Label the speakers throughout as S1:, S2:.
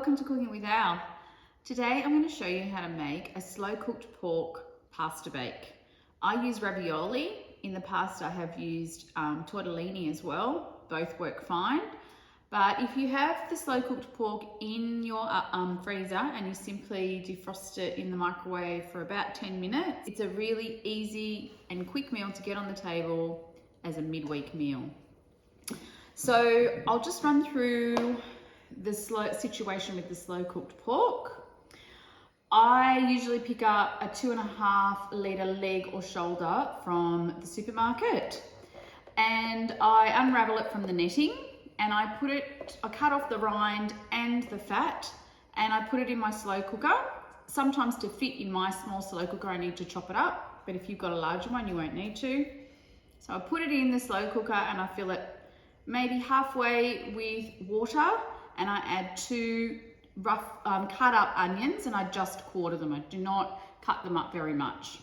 S1: welcome to Cooking with Al. Today I'm going to show you how to make a slow cooked pork pasta bake. I use ravioli. In the past I have used tortellini as well. Both work fine. But if you have the slow cooked pork in your freezer and you simply defrost it in the microwave for about 10 minutes, it's a really easy and quick meal to get on the table as a midweek meal. So I'll just run through the situation with the slow cooked pork. I usually pick up a 2.5 litre leg or shoulder from the supermarket, and I unravel it from the netting, and I cut off the rind and the fat, and I put it in my slow cooker. Sometimes to fit in my small slow cooker I need to chop it up, but if you've got a larger one you won't need to. So I put it in the slow cooker and I fill it maybe halfway with water, and I add 2 rough cut up onions, and I just quarter them. I do not cut them up very much.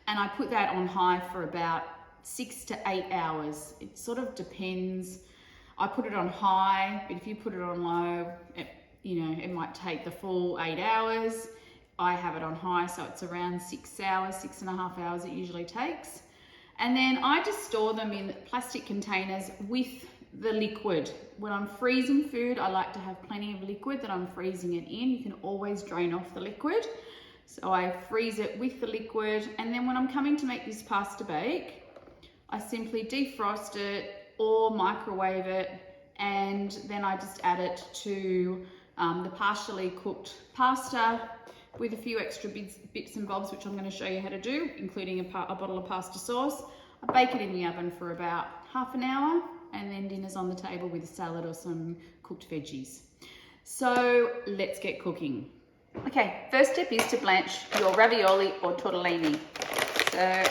S1: And I put that on high for about 6 to 8 hours. It sort of depends. I put it on high, but if you put it on low, it might take the full 8 hours. I have it on high, so it's around 6 hours, 6.5 hours it usually takes. And then I just store them in plastic containers with the liquid. When I'm freezing food, I like to have plenty of liquid that I'm freezing it in. You can always drain off the liquid. So I freeze it with the liquid, and then when I'm coming to make this pasta bake, I simply defrost it or microwave it, and then I just add it to the partially cooked pasta with a few extra bits and bobs, which I'm going to show you how to do, including a bottle of pasta sauce. I bake it in the oven for about half an hour, and then dinner's on the table with a salad or some cooked veggies. So let's get cooking. Okay, first step is to blanch your ravioli or tortellini. So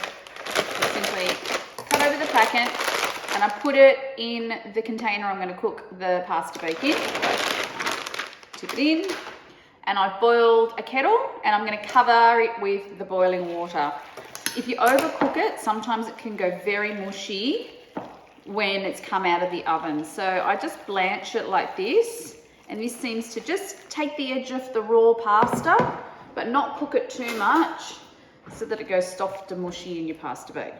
S1: just simply cut over the packet, and I put it in the container I'm going to cook the pasta bake in. Tip it in, and I've boiled a kettle, and I'm going to cover it with the boiling water. If you overcook it, sometimes it can go very mushy when it's come out of the oven. So I just blanch it like this, and this seems to just take the edge off the raw pasta, but not cook it too much so that it goes soft and mushy in your pasta bake.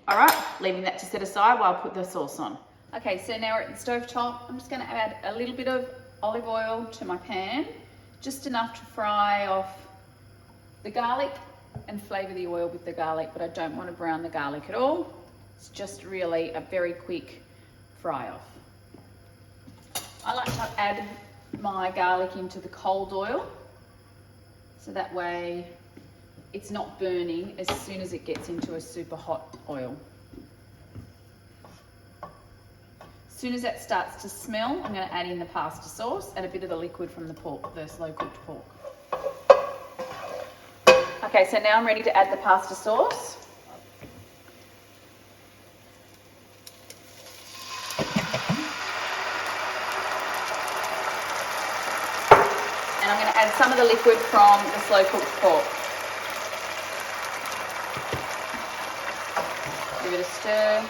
S1: All right, leaving that to set aside while I put the sauce on. Okay, so now we're at the stove top. I'm just going to add a little bit of olive oil to my pan, just enough to fry off the garlic and flavour the oil with the garlic, but I don't want to brown the garlic at all. It's just really a very quick fry off. I like to add my garlic into the cold oil, so that way it's not burning as soon as it gets into a super hot oil. As soon as that starts to smell, I'm going to add in the pasta sauce and a bit of the liquid from the pork, the slow cooked pork. Okay, so now I'm ready to add the pasta sauce. And I'm going to add some of the liquid from the slow cooked pork. Give it a stir.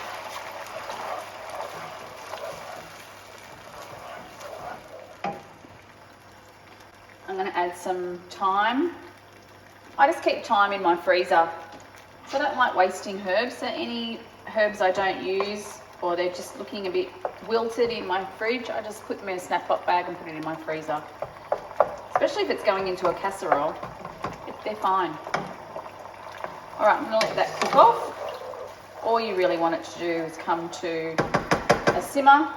S1: I'm going to add some thyme. I just keep thyme in my freezer, so I don't like wasting herbs. So any herbs I don't use, or they're just looking a bit wilted in my fridge, I just put them in a snap-up bag and put it in my freezer. Especially if it's going into a casserole, they're fine. All right, I'm going to let that cook off. All you really want it to do is come to a simmer.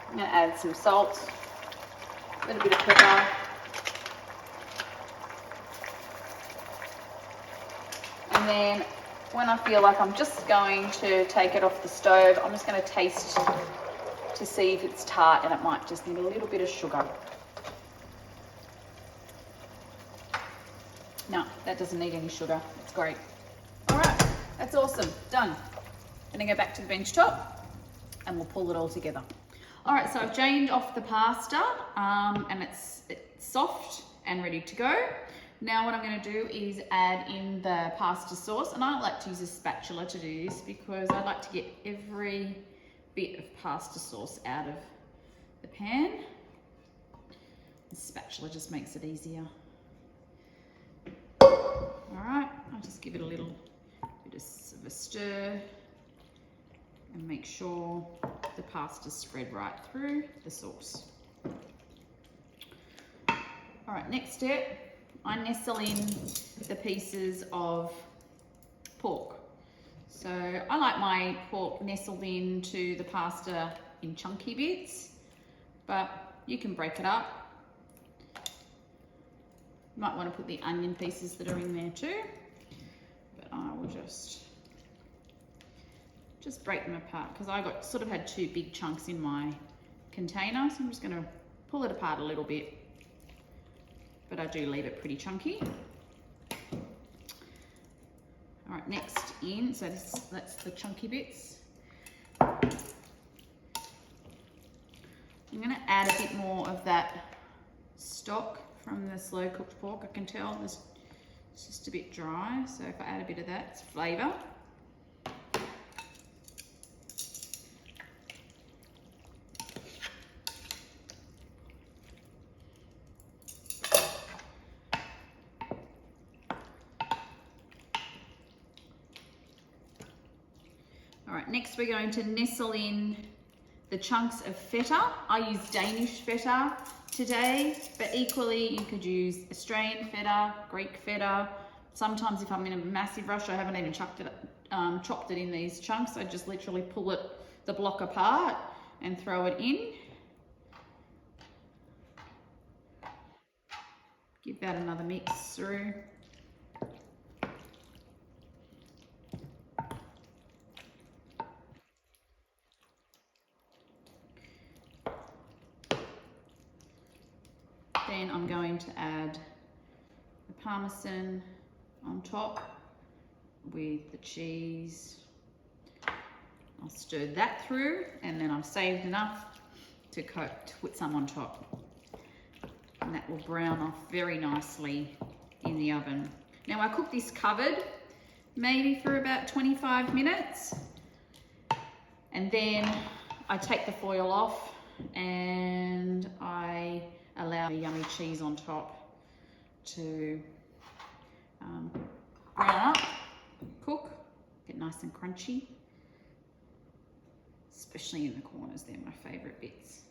S1: I'm going to add some salt, a little bit of pepper, and then when I feel like I'm just going to take it off the stove, I'm just going to taste to see if it's tart, and it might just need a little bit of sugar. No, that doesn't need any sugar. It's great. All right, that's awesome. Done. I'm going to go back to the bench top and we'll pull it all together. All right, so I've drained off the pasta and it's soft and ready to go. Now what I'm going to do is add in the pasta sauce, and I like to use a spatula to do this because I like to get every bit of pasta sauce out of the pan. The spatula just makes it easier. Alright, I'll just give it a little bit of a stir and make sure the pasta's spread right through the sauce. Alright, next step, I nestle in the pieces of pork. So I like my pork nestled into the pasta in chunky bits, but you can break it up. You might want to put the onion pieces that are in there too, but I will just break them apart because I sort of had two big chunks in my container, so I'm just going to pull it apart a little bit, but I do leave it pretty chunky. All right, next in, so that's the chunky bits. I'm going to add a bit more of that stock from the slow cooked pork. I can tell it's just a bit dry, so if I add a bit of that, it's flavour. All right, next we're going to nestle in the chunks of feta. I use Danish feta today, but equally you could use Australian feta, Greek feta. Sometimes if I'm in a massive rush, I haven't even chopped it in these chunks. I just literally pull the block apart and throw it in. Give that another mix through. Then I'm going to add the parmesan on top with the cheese. I'll stir that through, and then I've saved enough to put some on top. And that will brown off very nicely in the oven. Now I cook this covered maybe for about 25 minutes, and then I take the foil off and I allow the yummy cheese on top to brown up, cook, get nice and crunchy, especially in the corners. They're my favourite bits.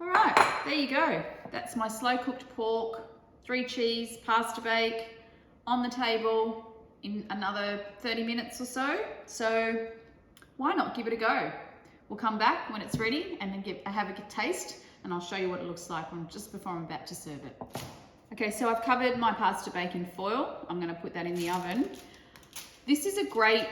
S1: All right, there you go. That's my slow cooked pork, 3 cheese, pasta bake on the table in another 30 minutes or so. So why not give it a go? We'll come back when it's ready and then have a taste, and I'll show you what it looks like just before I'm about to serve it. Okay, so I've covered my pasta bake in foil. I'm going to put that in the oven. This is a great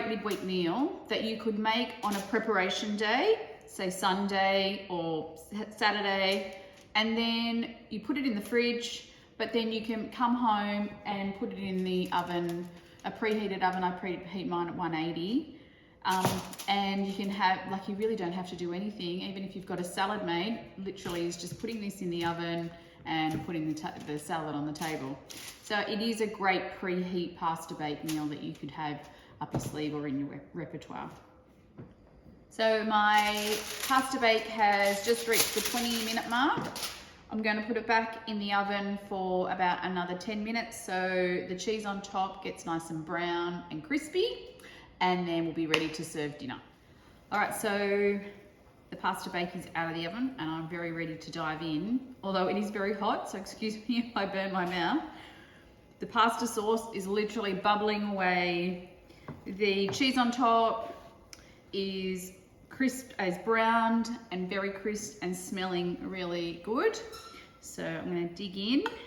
S1: midweek meal that you could make on a preparation day, say Sunday or Saturday, and then you put it in the fridge, but then you can come home and put it in the oven, a preheated oven. I preheat mine at 180. And you can have, like, you really don't have to do anything. Even if you've got a salad made, literally is just putting this in the oven and putting the salad on the table. So it is a great preheat pasta bake meal that you could have up your sleeve or in your repertoire. So my pasta bake has just reached the 20-minute mark. I'm going to put it back in the oven for about another 10 minutes so the cheese on top gets nice and brown and crispy, and then we'll be ready to serve dinner. All right, so the pasta bake is out of the oven and I'm very ready to dive in, although it is very hot, so excuse me if I burn my mouth. The pasta sauce is literally bubbling away. The cheese on top is browned and very crisp and smelling really good. So I'm going to dig in. There's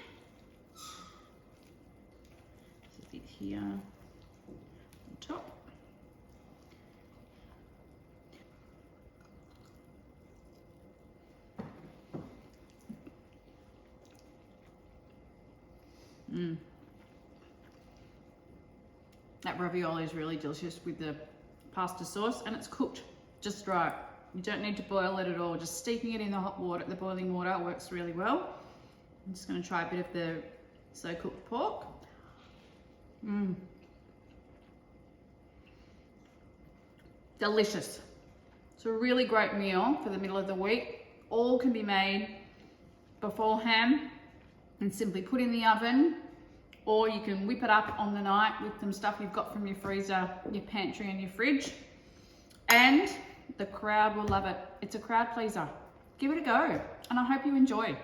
S1: a bit here on top. That ravioli is really delicious with the pasta sauce, and it's cooked just right. You don't need to boil it at all. Just steeping it in the hot water, the boiling water, works really well. I'm just going to try a bit of the slow cooked pork. delicious. It's a really great meal for the middle of the week. All can be made beforehand and simply put in the oven, or you can whip it up on the night with some stuff you've got from your freezer, your pantry and your fridge. And the crowd will love it. It's a crowd pleaser. Give it a go, and I hope you enjoy.